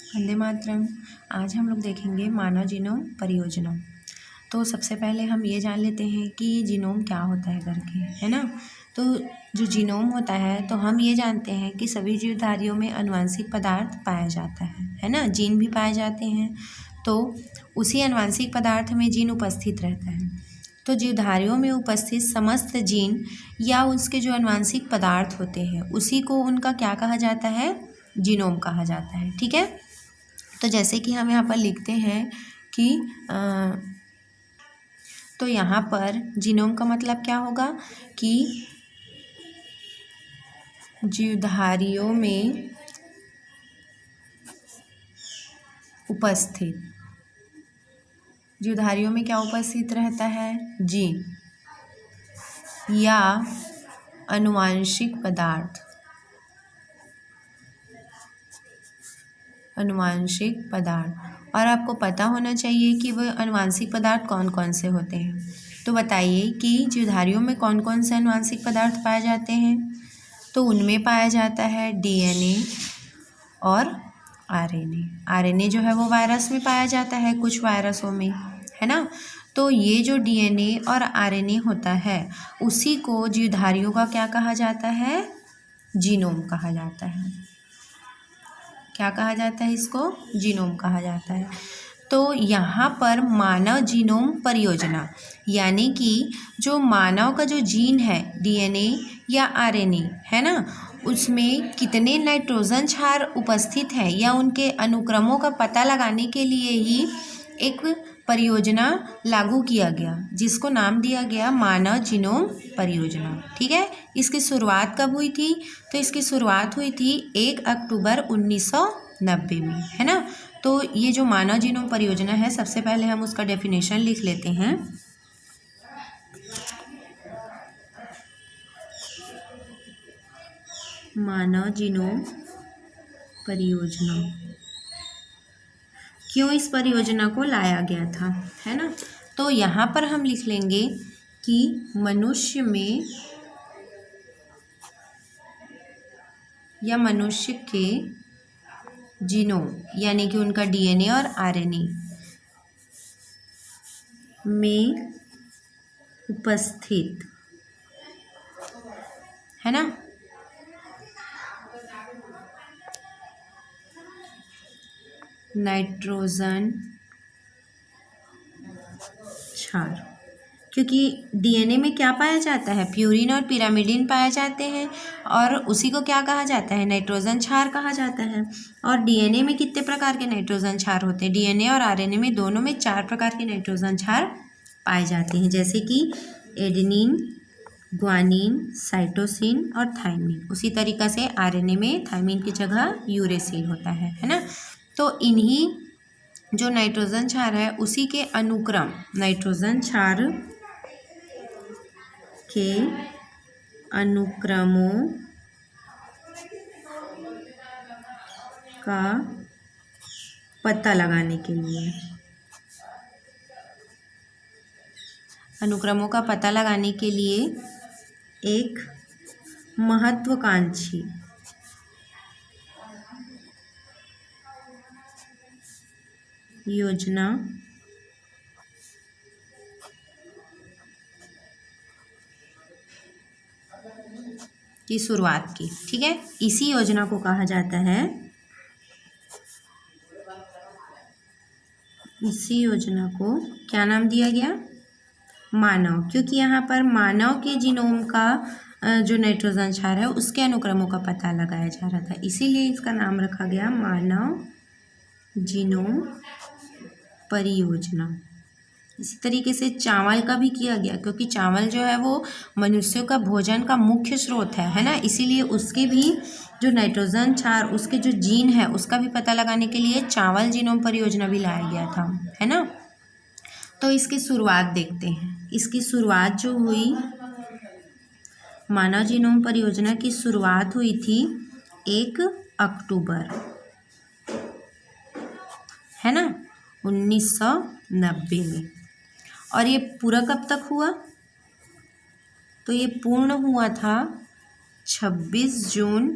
वंदे मातरम। आज हम लोग देखेंगे मानव जीनोम परियोजना। तो सबसे पहले हम ये जान लेते हैं कि जीनोम क्या होता है करके, है ना। तो जो जीनोम होता है तो हम ये जानते हैं कि सभी जीवधारियों में आनुवंशिक पदार्थ पाया जाता है ना, जीन भी पाए जाते हैं। तो उसी आनुवंशिक पदार्थ में जीन उपस्थित रहता है। तो जीवधारियों में उपस्थित समस्त जीन या उसके जो आनुवंशिक पदार्थ होते हैं उसी को उनका क्या कहा जाता है, जीनोम कहा जाता है। ठीक है। तो जैसे कि हम यहाँ पर लिखते हैं कि तो यहाँ पर जीनोम का मतलब क्या होगा कि जीवधारियों में उपस्थित, जीवधारियों में क्या उपस्थित रहता है, जीन या आनुवंशिक पदार्थ, आनुवंशिक पदार्थ। और आपको पता होना चाहिए कि वह आनुवंशिक पदार्थ कौन कौन से होते हैं। तो बताइए कि जीवधारियों में कौन कौन से आनुवंशिक पदार्थ पाए जाते हैं। तो उनमें पाया जाता है डीएनए और आरएनए। आरएनए जो है वो वायरस में पाया जाता है, कुछ वायरसों में, है ना। तो ये जो डीएनए और आरएनए होता है उसी को जीवधारियों का क्या कहा जाता है, जीनोम कहा जाता है। क्या कहा जाता है, इसको जीनोम कहा जाता है। तो यहाँ पर मानव जीनोम परियोजना यानी कि जो मानव का जो जीन है, डीएनए या आरएनए, है ना, उसमें कितने नाइट्रोजन क्षार उपस्थित हैं या उनके अनुक्रमों का पता लगाने के लिए ही एक परियोजना लागू किया गया, जिसको नाम दिया गया मानव जीनोम परियोजना। ठीक है। इसकी शुरुआत कब हुई थी, तो इसकी शुरुआत हुई थी 1 अक्टूबर 1990 में, है ना। तो ये जो मानव जीनोम परियोजना है, सबसे पहले हम उसका डेफिनेशन लिख लेते हैं। मानव जीनोम परियोजना, क्यों इस परियोजना को लाया गया था, है ना। तो यहाँ पर हम लिख लेंगे कि मनुष्य में या मनुष्य के जीनोम यानी कि उनका डीएनए और आरएनए में उपस्थित, है ना, नाइट्रोजन क्षार। क्योंकि डीएनए में क्या पाया जाता है, प्यूरिन और पिरामिडिन पाए जाते हैं और उसी को क्या कहा जाता है, नाइट्रोजन क्षार कहा जाता है। और डीएनए में कितने प्रकार के नाइट्रोजन क्षार होते हैं, डीएनए और आरएनए में दोनों में 4 प्रकार के नाइट्रोजन क्षार पाए जाते हैं, जैसे कि एडेनिन, ग्वानिन, साइटोसिन और थाइमिन। उसी तरीक़ा से आरएनए में थाइमिन की जगह यूरेसिल होता है ना। तो इन्हीं जो नाइट्रोजन क्षार है उसी के अनुक्रम, नाइट्रोजन क्षार के अनुक्रमों का पता लगाने के लिए, अनुक्रमों का पता लगाने के लिए एक महत्वाकांक्षी योजना की शुरुआत की। ठीक है। इसी योजना को कहा जाता है, इसी योजना को क्या नाम दिया गया, मानव। क्योंकि यहाँ पर मानव के जीनोम का जो नाइट्रोजन क्षार है उसके अनुक्रमों का पता लगाया जा रहा था, इसीलिए इसका नाम रखा गया मानव जीनोम परियोजना। इसी तरीके से चावल का भी किया गया, क्योंकि चावल जो है वो मनुष्यों का भोजन का मुख्य स्रोत है ना। इसीलिए उसके भी जो नाइट्रोजन क्षार, उसके जो जीन है उसका भी पता लगाने के लिए चावल जीनोम परियोजना भी लाया गया था, है ना। तो इसकी शुरुआत देखते हैं। इसकी शुरुआत जो हुई, मानव जीनोम परियोजना की शुरुआत हुई थी 1 अक्टूबर, है ना, 1990 में। और ये पूरा कब तक हुआ, तो ये पूर्ण हुआ था 26 जून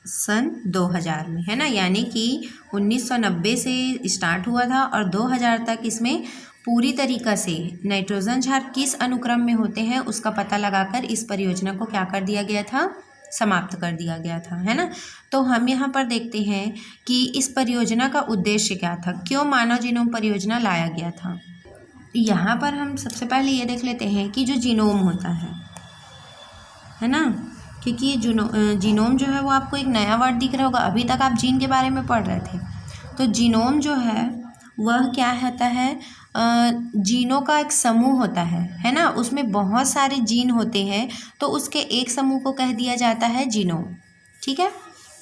सन 2000 में, है ना। यानी कि 1990 से स्टार्ट हुआ था और 2000 तक इसमें पूरी तरीक़ा से नाइट्रोजन क्षार किस अनुक्रम में होते हैं उसका पता लगाकर इस परियोजना को क्या कर दिया गया था, समाप्त कर दिया गया था, है ना। तो हम यहाँ पर देखते हैं कि इस परियोजना का उद्देश्य क्या था, क्यों मानव जीनोम परियोजना लाया गया था। यहाँ पर हम सबसे पहले ये देख लेते हैं कि जो जीनोम होता है ना, क्योंकि ये जीनोम जो है वो आपको एक नया वर्ड दिख रहा होगा, अभी तक आप जीन के बारे में पढ़ रहे थे। तो जीनोम जो है वह क्या होता है, जीनों का एक समूह होता है ना। उसमें बहुत सारे जीन होते हैं तो उसके एक समूह को कह दिया जाता है जीनोम, ठीक है।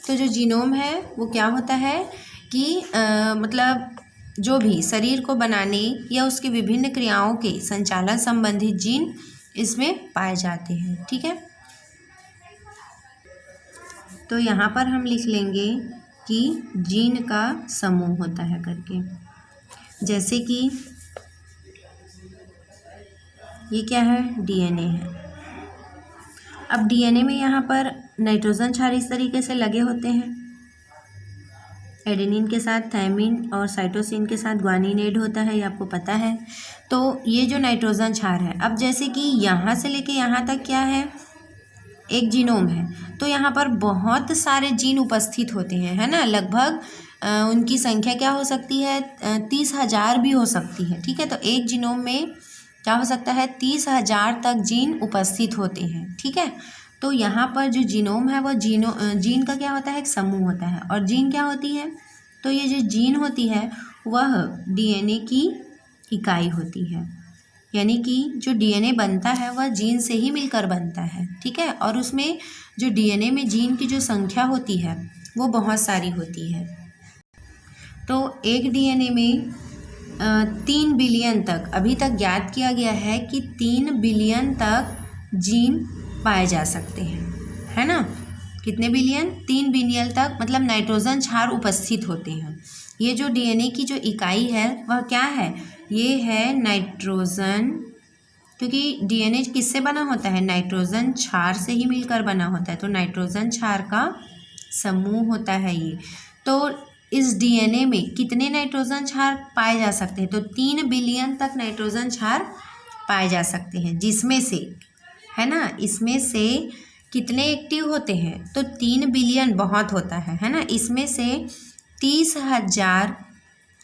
तो जो जीनोम है वो क्या होता है कि मतलब जो भी शरीर को बनाने या उसकी विभिन्न क्रियाओं के संचालन संबंधित जीन इसमें पाए जाते हैं, ठीक है। तो यहाँ पर हम लिख लेंगे कि जीन का समूह होता है करके, जैसे कि ये क्या है, डीएनए है। अब डीएनए में यहाँ पर नाइट्रोजन क्षार इस तरीके से लगे होते हैं, एडेनिन के साथ थायमिन और साइटोसिन के साथ ग्वानिन ऐड होता है, ये आपको पता है। तो ये जो नाइट्रोजन क्षार है, अब जैसे कि यहाँ से लेके यहाँ तक क्या है, एक जीनोम है, तो यहाँ पर बहुत सारे जीन उपस्थित होते हैं, है ना। लगभग उनकी संख्या क्या हो सकती है, 30,000 भी हो सकती है, ठीक है। तो एक जीनोम में क्या हो सकता है, 30,000 तक जीन उपस्थित होते हैं, ठीक है। तो यहाँ पर जो जीनोम है वह जीन का क्या होता है, एक समूह होता है। और जीन क्या होती है, तो ये जो जीन होती है वह डीएनए की इकाई होती है, यानी कि जो डीएनए बनता है वह जीन से ही मिलकर बनता है, ठीक है। और उसमें जो डीएनए में जीन की जो संख्या होती है वो बहुत सारी होती है। तो एक डीएनए में 3 बिलियन तक, अभी तक ज्ञात किया गया है कि 3 बिलियन तक जीन पाए जा सकते हैं, है ना। कितने बिलियन, 3 बिलियन तक, मतलब नाइट्रोजन क्षार उपस्थित होते हैं। ये जो डीएनए की जो इकाई है वह क्या है, ये है नाइट्रोजन, क्योंकि डीएनए किससे बना होता है, नाइट्रोजन क्षार से ही मिलकर बना होता है। तो नाइट्रोजन क्षार का समूह होता है ये। तो इस डीएनए में कितने नाइट्रोजन क्षार पाए जा सकते हैं, तो 3 बिलियन तक नाइट्रोजन क्षार पाए जा सकते हैं, जिसमें से, है ना, इसमें से कितने एक्टिव होते हैं, तो 3 बिलियन बहुत होता है ना। इसमें से 30,000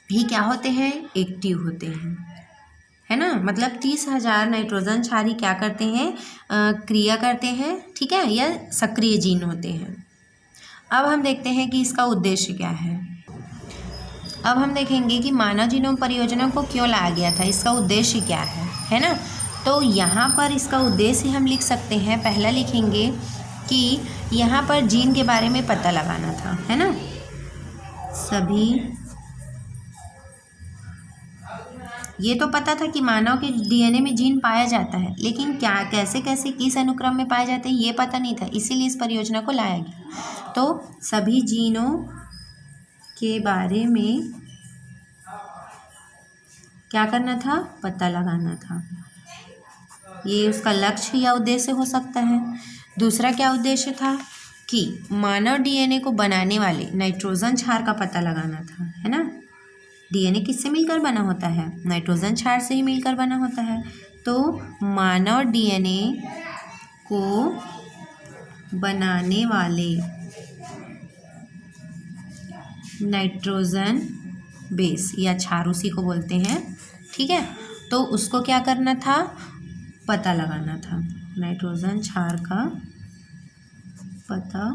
ही क्या होते हैं, एक्टिव होते हैं, है ना। मतलब 30,000 नाइट्रोजन क्षार ही क्या करते हैं, क्रिया करते हैं, ठीक है, या सक्रिय जीन होते हैं। अब हम देखते हैं कि इसका उद्देश्य क्या है। अब हम देखेंगे कि मानव जीनोम परियोजना को क्यों लाया गया था, इसका उद्देश्य क्या है ना। तो यहाँ पर इसका उद्देश्य हम लिख सकते हैं, पहला लिखेंगे कि यहाँ पर जीन के बारे में पता लगाना था, है ना। सभी, ये तो पता था कि मानव के डीएनए में जीन पाया जाता है, लेकिन क्या, कैसे कैसे, किस अनुक्रम में पाए जाते हैं ये पता नहीं था, इसीलिए इस परियोजना को लाया गया। तो सभी जीनों के बारे में क्या करना था, पता लगाना था, ये उसका लक्ष्य या उद्देश्य हो सकता है। दूसरा क्या उद्देश्य था कि मानव डीएनए को बनाने वाले नाइट्रोजन क्षार का पता लगाना था, है ना। डीएनए किससे मिलकर बना होता है, नाइट्रोजन क्षार से ही मिलकर बना होता है। तो मानव डीएनए को बनाने वाले नाइट्रोजन बेस या क्षार उसी को बोलते हैं, ठीक है। तो उसको क्या करना था, पता लगाना था, नाइट्रोजन क्षार का पता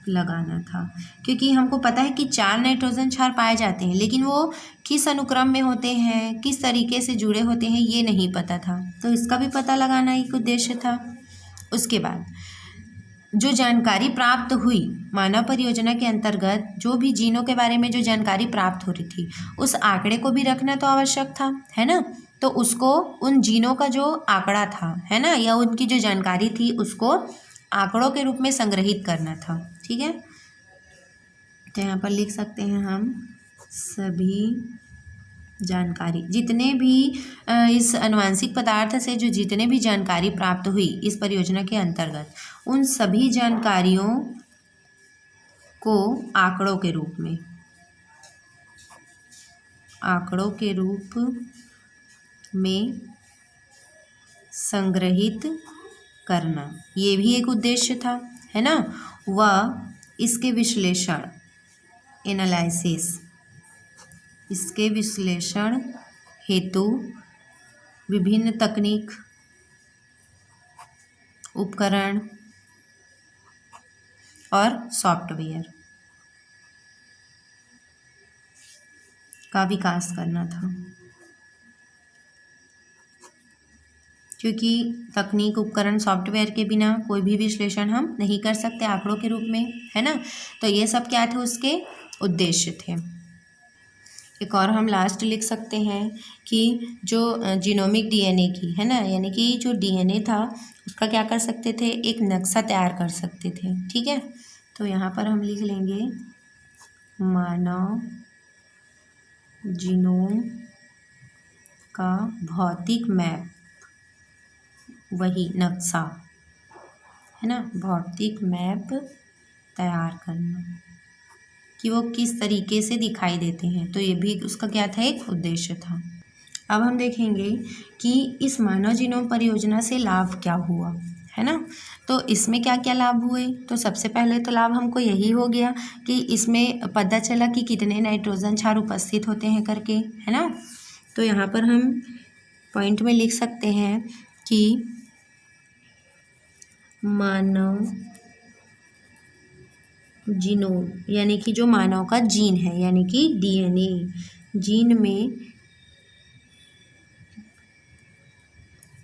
लगाना था। क्योंकि हमको पता है कि 4 नाइट्रोजन क्षार पाए जाते हैं, लेकिन वो किस अनुक्रम में होते हैं, किस तरीके से जुड़े होते हैं, ये नहीं पता था। तो इसका भी पता लगाना एक उद्देश्य था। उसके बाद जो जानकारी प्राप्त हुई मानव परियोजना के अंतर्गत, जो भी जीनों के बारे में जो जानकारी प्राप्त हो रही थी, उस आंकड़े को भी रखना तो आवश्यक था, है ना। तो उसको, उन जीनों का जो आंकड़ा था, है ना, या उनकी जो जानकारी थी, उसको आंकड़ों के रूप में संग्रहित करना था, ठीक है। तो यहाँ पर लिख सकते हैं हम, सभी जानकारी, जितने भी इस आनुवंशिक पदार्थ से जो जितने भी जानकारी प्राप्त हुई इस परियोजना के अंतर्गत, उन सभी जानकारियों को आंकड़ों के रूप में संग्रहित करना, ये भी एक उद्देश्य था, है ना। वह इसके विश्लेषण, एनालिसिस, इसके विश्लेषण हेतु विभिन्न तकनीक, उपकरण और सॉफ्टवेयर का विकास करना था, क्योंकि तकनीक, उपकरण, सॉफ्टवेयर के बिना कोई भी विश्लेषण हम नहीं कर सकते आंकड़ों के रूप में, है ना। तो ये सब क्या थे, उसके उद्देश्य थे। एक और हम लास्ट लिख सकते हैं कि जो जीनोमिक डीएनए की, है ना, यानी कि जो डीएनए था उसका क्या कर सकते थे, एक नक्शा तैयार कर सकते थे, ठीक है। तो यहाँ पर हम लिख लेंगे मानव जीनोम का भौतिक मैप, वही नक्शा, है ना, भौतिक मैप तैयार करना कि वो किस तरीके से दिखाई देते हैं। तो ये भी उसका क्या था, एक उद्देश्य था। अब हम देखेंगे कि इस मानव जीनोम परियोजना से लाभ क्या हुआ, है ना। तो इसमें क्या क्या लाभ हुए, तो सबसे पहले तो लाभ हमको यही हो गया कि इसमें पता चला कि कितने नाइट्रोजन क्षार उपस्थित होते हैं करके, है ना। तो यहाँ पर हम पॉइंट में लिख सकते हैं कि मानव जीनोम यानी कि जो मानव का जीन है, यानी कि डीएनए, जीन में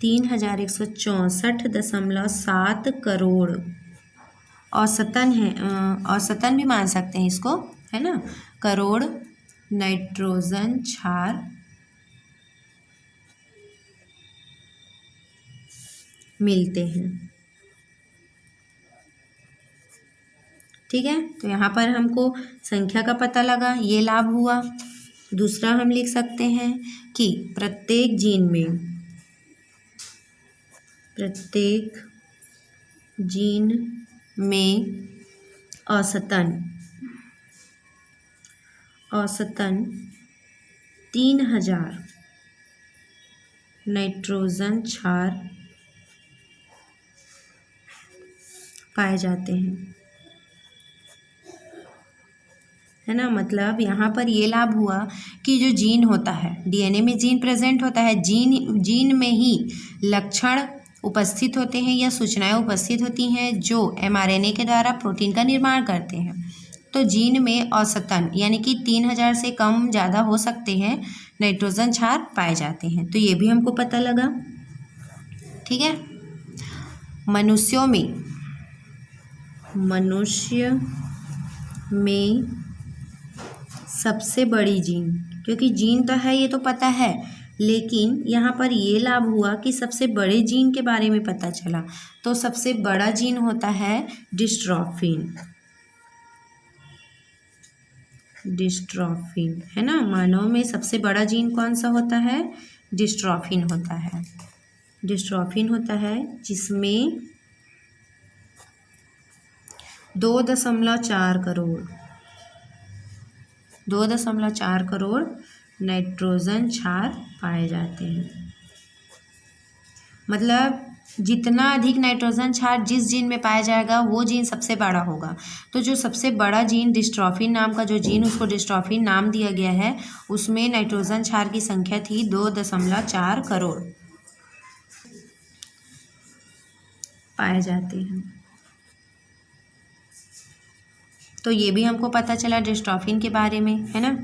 3164.7 करोड़ औसतन है, औसतन भी मान सकते हैं इसको, है ना, करोड़ नाइट्रोजन क्षार मिलते हैं, ठीक है। तो यहाँ पर हमको संख्या का पता लगा, ये लाभ हुआ। दूसरा हम लिख सकते हैं कि प्रत्येक जीन में औसतन 3000 नाइट्रोजन क्षार पाए जाते हैं, है ना। मतलब यहाँ पर ये लाभ हुआ कि जो जीन होता है, डीएनए में जीन प्रेजेंट होता है, जीन में ही लक्षण उपस्थित होते हैं या सूचनाएं उपस्थित होती हैं जो एमआरएनए के द्वारा प्रोटीन का निर्माण करते हैं। तो जीन में औसतन यानी कि 3000 से कम ज़्यादा हो सकते हैं नाइट्रोजन क्षार पाए जाते हैं, तो ये भी हमको पता लगा, ठीक है। मनुष्य में सबसे बड़ी जीन, क्योंकि जीन तो है ये तो पता है, लेकिन यहाँ पर ये लाभ हुआ कि सबसे बड़े जीन के बारे में पता चला। तो सबसे बड़ा जीन होता है डिस्ट्रॉफिन, है ना। मानव में सबसे बड़ा जीन कौन सा होता है, डिस्ट्रॉफिन होता है, जिसमें 2.4 करोड़ नाइट्रोजन क्षार पाए जाते हैं। मतलब जितना अधिक नाइट्रोजन क्षार जिस जीन में पाया जाएगा वो जीन सबसे बड़ा होगा। तो जो सबसे बड़ा जीन डिस्ट्रॉफिन नाम का जो जीन, उसको डिस्ट्रॉफिन नाम दिया गया है, उसमें नाइट्रोजन क्षार की संख्या थी 2.4 करोड़ पाए जाते हैं। तो ये भी हमको पता चला डिस्ट्रॉफिन के बारे में, है ना।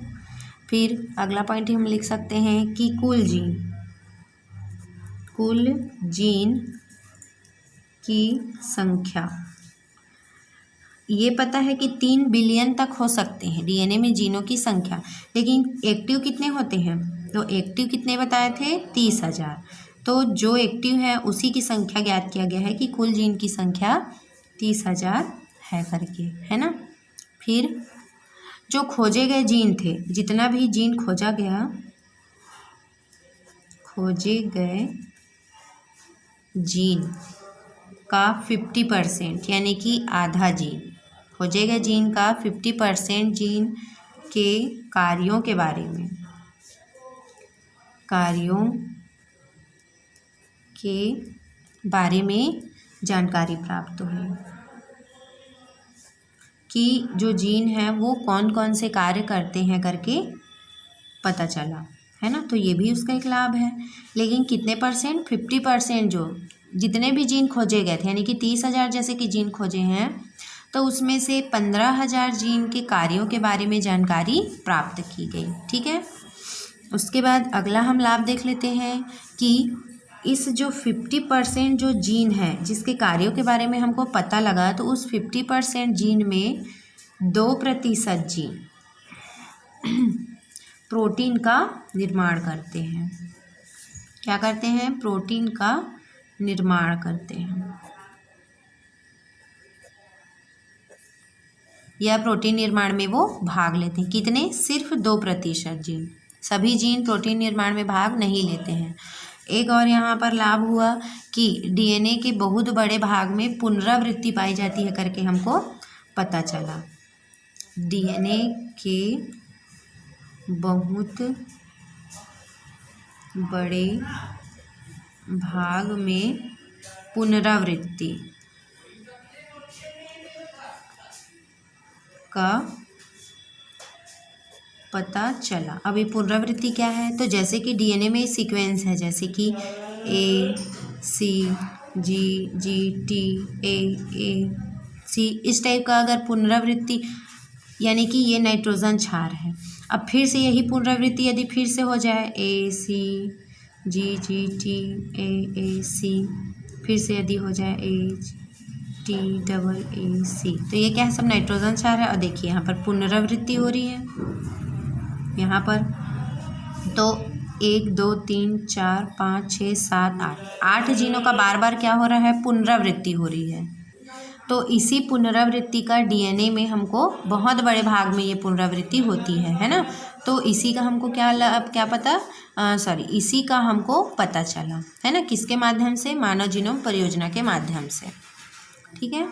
फिर अगला पॉइंट हम लिख सकते हैं कि कुल जीन की संख्या, ये पता है कि 3 बिलियन तक हो सकते हैं डीएनए में जीनों की संख्या, लेकिन एक्टिव कितने होते हैं, तो एक्टिव कितने बताए थे, 30,000। तो जो एक्टिव है उसी की संख्या ज्ञात किया गया है कि कुल जीन की संख्या 30,000 है करके, है ना। फिर जो खोजे गए जीन थे, जितना भी जीन खोजा गया खोजे गए जीन का 50% यानी कि आधा जीन, खोजे गए जीन का 50% जीन के कार्यों के बारे में, जानकारी प्राप्त हुई कि जो जीन है वो कौन कौन से कार्य करते हैं करके पता चला, है ना। तो ये भी उसका एक लाभ है। लेकिन कितने परसेंट? 50%। जो जितने भी जीन खोजे गए थे यानी कि 30,000 जैसे कि जीन खोजे हैं, तो उसमें से 15,000 जीन के कार्यों के बारे में जानकारी प्राप्त की गई। ठीक है। उसके बाद अगला हम लाभ देख लेते हैं कि इस जो 50% जो जीन है जिसके कार्यों के बारे में हमको पता लगा, तो उस 50% जीन में 2% जीन प्रोटीन का निर्माण करते हैं। क्या करते हैं? प्रोटीन का निर्माण करते हैं, या प्रोटीन निर्माण में वो भाग लेते हैं। कितने? सिर्फ 2% जीन। सभी जीन प्रोटीन निर्माण में भाग नहीं लेते हैं। एक और यहाँ पर लाभ हुआ कि डीएनए के बहुत बड़े भाग में पुनरावृत्ति पाई जाती है करके हमको पता चला। डीएनए के बहुत बड़े भाग में पुनरावृत्ति का पता चला। अभी पुनरावृत्ति क्या है? तो जैसे कि डीएनए में सीक्वेंस है, जैसे कि A C G G T A A C, इस टाइप का अगर पुनरावृत्ति, यानी कि ये नाइट्रोजन क्षार है। अब फिर से यही पुनरावृत्ति यदि फिर से हो जाए A C G G T A A C, फिर से यदि हो जाए T A C, तो ये क्या है? सब नाइट्रोजन क्षार है। और देखिए यहाँ पर पुनरावृत्ति हो रही है यहाँ पर। तो 1 2 3 4 5 6 7 8 जीनों का बार बार क्या हो रहा है? पुनरावृत्ति हो रही है। तो इसी पुनरावृत्ति का डीएनए में हमको बहुत बड़े भाग में ये पुनरावृत्ति होती है ना। तो इसी का हमको क्या पता, इसी का हमको पता चला, है ना। किसके माध्यम से? मानव जीनोम परियोजना के माध्यम से। ठीक है।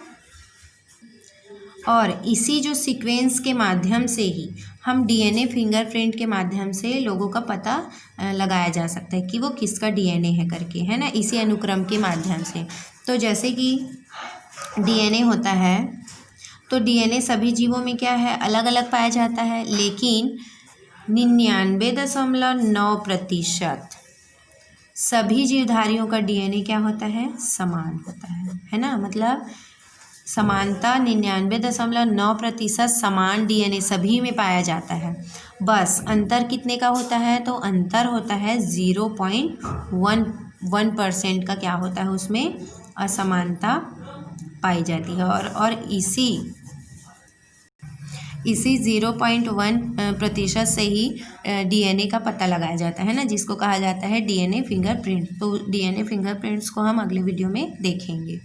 और इसी जो सीक्वेंस के माध्यम से ही हम डीएनए फिंगरप्रिंट के माध्यम से लोगों का पता लगाया जा सकता है कि वो किसका डीएनए है करके, है ना, इसी अनुक्रम के माध्यम से। तो जैसे कि डीएनए होता है, तो डीएनए सभी जीवों में क्या है? अलग अलग पाया जाता है, लेकिन 99.9% सभी जीवधारियों का डीएनए क्या होता है? समान होता है ना। मतलब समानता 99.9% समान डीएनए सभी में पाया जाता है। बस अंतर कितने का होता है? तो अंतर होता है 0.1% का क्या होता है? उसमें असमानता पाई जाती है। और इसी 0.1% से ही डीएनए का पता लगाया जाता है ना, जिसको कहा जाता है डीएनए फिंगरप्रिंट। तो डीएनए फिंगरप्रिंट्स को हम अगले वीडियो में देखेंगे।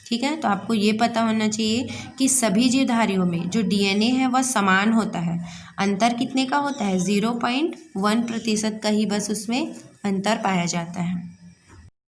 ठीक है। तो आपको ये पता होना चाहिए कि सभी जीवधारियों में जो डीएनए है वह समान होता है। अंतर कितने का होता है? 0.1% का ही बस उसमें अंतर पाया जाता है।